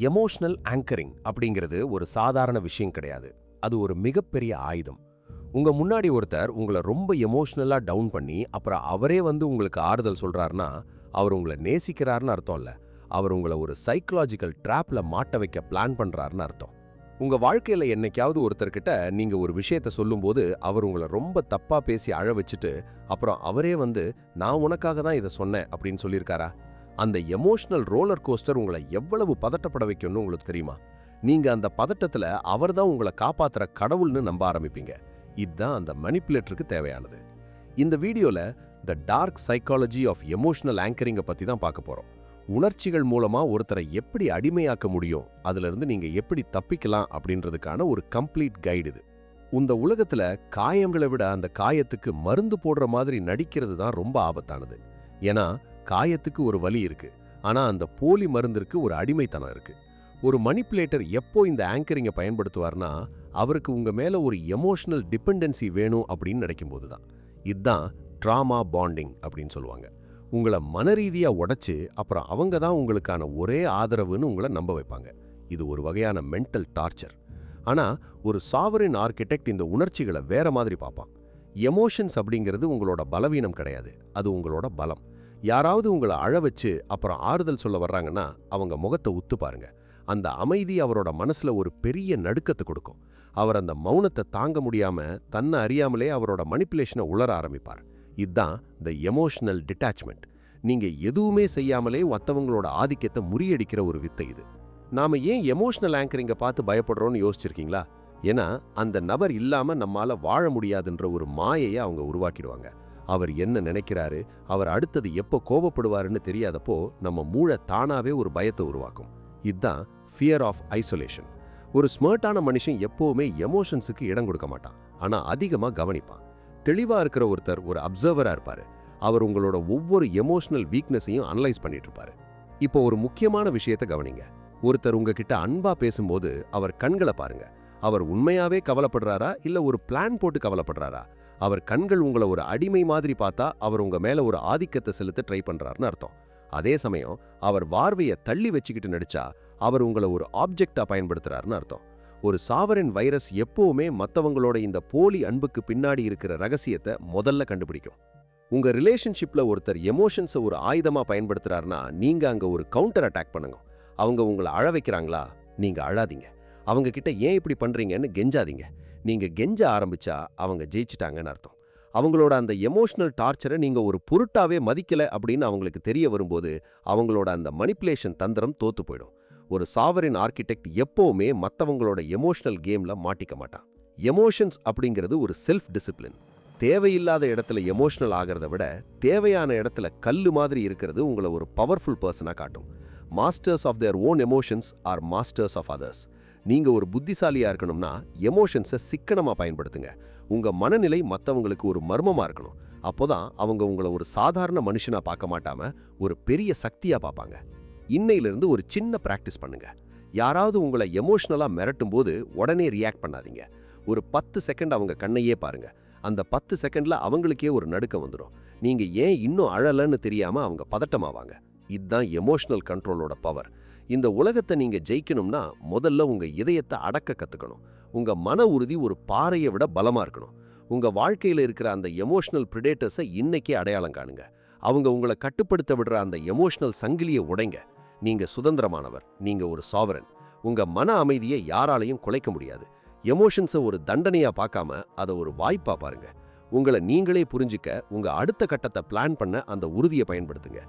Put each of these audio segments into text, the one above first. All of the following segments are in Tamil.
எமோஷனல் ஆங்கரிங் அப்படிங்கிறது ஒரு சாதாரண விஷயம் கிடையாது. அது ஒரு மிகப்பெரிய ஆயுதம். உங்க முன்னாடி ஒருத்தர் உங்களை ரொம்ப எமோஷனலா டவுன் பண்ணி அப்புறம் அவரே வந்து உங்களுக்கு ஆறுதல் சொல்றாருன்னா அவர் உங்களை நேசிக்கிறாருன்னு அர்த்தம் இல்ல. அவர் உங்களை ஒரு சைக்கலாஜிக்கல் ட்ராப்ல மாட்ட வைக்க பிளான் பண்றாருன்னு அர்த்தம். உங்க வாழ்க்கையில என்னைக்காவது ஒருத்தர்கிட்ட நீங்க ஒரு விஷயத்த சொல்லும்போது அவர் உங்களை ரொம்ப தப்பா பேசி அழ வச்சுட்டு அப்புறம் அவரே வந்து நான் உனக்காக தான் இதை சொன்னேன் அப்படின்னு சொல்லியிருக்காரா? அந்த எமோஷனல் ரோலர் கோஸ்டர் உங்களை எவ்வளவு பதட்டப்பட வைக்கும்னு உங்களுக்கு தெரியுமா? நீங்க அந்த பதட்டத்துல அவர்தான் உங்களை காப்பாத்துற கடவுள்னு நம்ப ஆரம்பிப்பீங்க. இதுதான் அந்த மனிப்புலேட்டருக்கு தேவையானது. இந்த வீடியோல the dark psychology of emotional ஆங்கரிங்கை பத்தி தான் பார்க்க போறோம். உணர்ச்சிகள் மூலமா ஒருத்தரை எப்படி அடிமையாக்க முடியும், அதுல இருந்து நீங்க எப்படி தப்பிக்கலாம் அப்படின்றதுக்கான ஒரு கம்ப்ளீட் கைடு இது. இந்த உலகத்துல காயங்களை விட அந்த காயத்துக்கு மருந்து போடுற மாதிரி நடிக்கிறது தான் ரொம்ப ஆபத்தானது. ஏன்னா காயத்துக்கு ஒரு வலி இருக்கு, ஆனா அந்த போலி மருந்திற்கு ஒரு அடிமைத்தனம் இருக்கு. ஒரு மனிப்புலேட்டர் எப்போ இந்த ஆங்கரிங்கை பயன்படுத்துவார்னா அவருக்கு உங்க மேல ஒரு எமோஷனல் டிபெண்டன்சி வேணும் அப்படின்னு நினைக்கும் போதுதான். இதுதான் ட்ராமா பாண்டிங் அப்படின்னு சொல்லுவாங்க. உங்களை மனரீதியா உடைச்சு அப்புறம் அவங்க தான் உங்களுக்கான ஒரே ஆதரவுன்னு உங்களை நம்ப வைப்பாங்க. இது ஒரு வகையான மென்டல் டார்ச்சர். ஆனா ஒரு சாவரின் ஆர்கிடெக்ட் இந்த உணர்ச்சிகளை வேற மாதிரி பார்ப்பான். எமோஷன்ஸ் அப்படிங்கிறது உங்களோட பலவீனம் கிடையாது, அது உங்களோட பலம். யாராவது உங்களை அழ வச்சு அப்புறம் ஆறுதல் சொல்ல வர்றாங்கன்னா அவங்க முகத்தை உத்து பாருங்க. அந்த அமைதி அவரோட மனசுல ஒரு பெரிய நடுக்கத்தை கொடுக்கும். அவர் அந்த மௌனத்தை தாங்க முடியாம தன்னை அறியாமலே அவரோட மனிப்புலேஷனை உளர ஆரம்பிப்பார். இதுதான் த எமோஷனல் டிட்டாச்மெண்ட். நீங்க எதுவுமே செய்யாமலே மற்றவங்களோட ஆதிக்கத்தை முறியடிக்கிற ஒரு வித்தை இது. நாம ஏன் எமோஷனல் ஆங்கரிங்கை பார்த்து பயப்படுறோம்னு யோசிச்சிருக்கீங்களா? ஏன்னா அந்த நபர் இல்லாம நம்மால வாழ முடியாதுன்ற ஒரு மாயையை அவங்க உருவாக்கிடுவாங்க. அவர் என்ன நினைக்கிறாரு, அவர் அடுத்தது எப்போ கோபப்படுவாருன்னு தெரியாதப்போ நம்ம மூளை தானாவே ஒரு பயத்தை உருவாக்கும். இதுதான் ஃபியர் ஆஃப் ஐசோலேஷன். ஒரு ஸ்மார்ட்டான மனுஷன் எப்பவுமே எமோஷன்ஸுக்கு இடம் கொடுக்க மாட்டான், ஆனா அதிகமா கவனிப்பான். தெளிவா இருக்கிற ஒருத்தர் ஒரு அப்சர்வரா இருப்பாரு. அவர் உங்களோட ஒவ்வொரு எமோஷனல் வீக்னஸையும் அனலைஸ் பண்ணிட்டு இருப்பாரு. இப்போ ஒரு முக்கியமான விஷயத்தை கவனிங்க. ஒருத்தர் உங்ககிட்ட அன்பா பேசும்போது அவர் கண்களை பாருங்க. அவர் உண்மையாவே கவலைப்படுறாரா இல்ல ஒரு பிளான் போட்டு கவலைப்படுறாரா? அவர் கண்கள் உங்களை ஒரு அடிமை மாதிரி பார்த்தா அவர் உங்க மேல ஒரு ஆதிக்கத்தை செலுத்த ட்ரை பண்றாருன்னு அர்த்தம். அதே சமயம் அவர் வார்வையை தள்ளி வச்சுக்கிட்டு நடிச்சா அவர் உங்களை ஒரு ஆப்ஜெக்டா பயன்படுத்துறாருன்னு அர்த்தம். ஒரு சாவரின் வைரஸ் எப்பவுமே மற்றவங்களோட இந்த போலி அன்புக்கு பின்னாடி இருக்கிற ரகசியத்தை முதல்ல கண்டுபிடிக்கும். உங்க ரிலேஷன்ஷிப்ல ஒருத்தர் எமோஷன்ஸை ஒரு ஆயுதமா பயன்படுத்துறாருன்னா நீங்க அங்க ஒரு கவுண்டர் அட்டாக் பண்ணுங்க. அவங்க உங்களை அழ வைக்கிறாங்களா, நீங்க அழாதீங்க. அவங்க கிட்ட ஏன் இப்படி பண்றீங்கன்னு கெஞ்சாதீங்க. நீங்க கெஞ்ச ஆரம்பிச்சா அவங்க ஜெயிச்சிட்டாங்கன்னு அர்த்தம். அவங்களோட அந்த எமோஷனல் டார்ச்சரை நீங்க ஒரு பொருட்டாவே மதிக்கல அப்படின்னு அவங்களுக்கு தெரிய வரும்போது அவங்களோட அந்த மனிப்புலேஷன் தந்திரம் தோத்து போயிடும். ஒரு சாவரின் ஆர்கிடெக்ட் எப்பவுமே மற்றவங்களோட எமோஷனல் கேம்ல மாட்டிக்க மாட்டான். எமோஷன்ஸ் அப்படிங்கிறது ஒரு செல்ஃப் டிசிப்ளின். தேவையில்லாத இடத்துல எமோஷனல் ஆகிறத விட தேவையான இடத்துல கல்லு மாதிரி இருக்கிறது உங்களை ஒரு பவர்ஃபுல் பர்சனா காட்டும். Masters of their own emotions are masters of others. நீங்க ஒரு புத்திசாலியா இருக்கணும்னா எமோஷன்ஸை சிக்கனமா பயன்படுத்துங்க. உங்க மனநிலை மற்றவங்களுக்கு ஒரு மர்மமா இருக்கணும். அப்போதான் அவங்க உங்களை ஒரு சாதாரண மனுஷனா பார்க்க மாட்டாம ஒரு பெரிய சக்தியா பார்ப்பாங்க. இன்னையிலிருந்து ஒரு சின்ன பிராக்டிஸ் பண்ணுங்க. யாராவது உங்களை எமோஷனலா மிரட்டும் போது உடனே ரியாக்ட் பண்ணாதீங்க. ஒரு 10 செகண்ட் அவங்க கண்ணையே பாருங்க. அந்த 10 செகண்ட்ல அவங்களுக்கே ஒரு நடுக்கம் வந்துடும். நீங்க ஏன் இன்னும் அழலன்னு தெரியாம அவங்க பதட்டமாவாங்க. இதுதான் எமோஷனல் கண்ட்ரோலோட பவர். இந்த உலகத்தை நீங்க ஜெயிக்கணும்னா முதல்ல உங்க இதயத்தை அடக்க கத்துக்கணும். உங்க மன உறுதி ஒரு பாறையை விட பலமா இருக்கணும். உங்க வாழ்க்கையில இருக்கிற அந்த எமோஷனல் பிரிடேட்டர்ஸை இன்னைக்கே அடையாளம் காணுங்க. அவங்க உங்களை கட்டுப்படுத்த விடுற அந்த எமோஷனல் சங்கிலியை உடைங்க. நீங்க சுதந்திரமானவர், நீங்க ஒரு சாவரன். உங்க மன அமைதியை யாராலையும் குலைக்க முடியாது. எமோஷன்ஸை ஒரு தண்டனையா பார்க்காம அதை ஒரு வாய்ப்பா பாருங்க. உங்களை நீங்களே புரிஞ்சுக்க உங்க அடுத்த கட்டத்தை பிளான் பண்ண அந்த உறுதியை பயன்படுத்துங்க.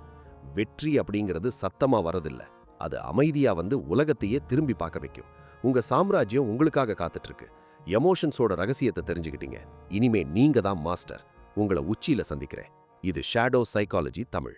வெற்றி அப்படிங்கிறது சத்தமா வரதில்லை, அது அமைதியா வந்து உலகத்தையே திரும்பி பார்க்க வைக்கும். உங்க சாம்ராஜ்யம் உங்களுக்காக காத்துட்டு இருக்கு. எமோஷன்ஸோட ரகசியத்தை தெரிஞ்சுக்கிட்டீங்க. இனிமே நீங்க தான் மாஸ்டர். உங்களை உச்சியில சந்திக்கிறேன். இது ஷேடோ சைக்காலஜி தமிழ்.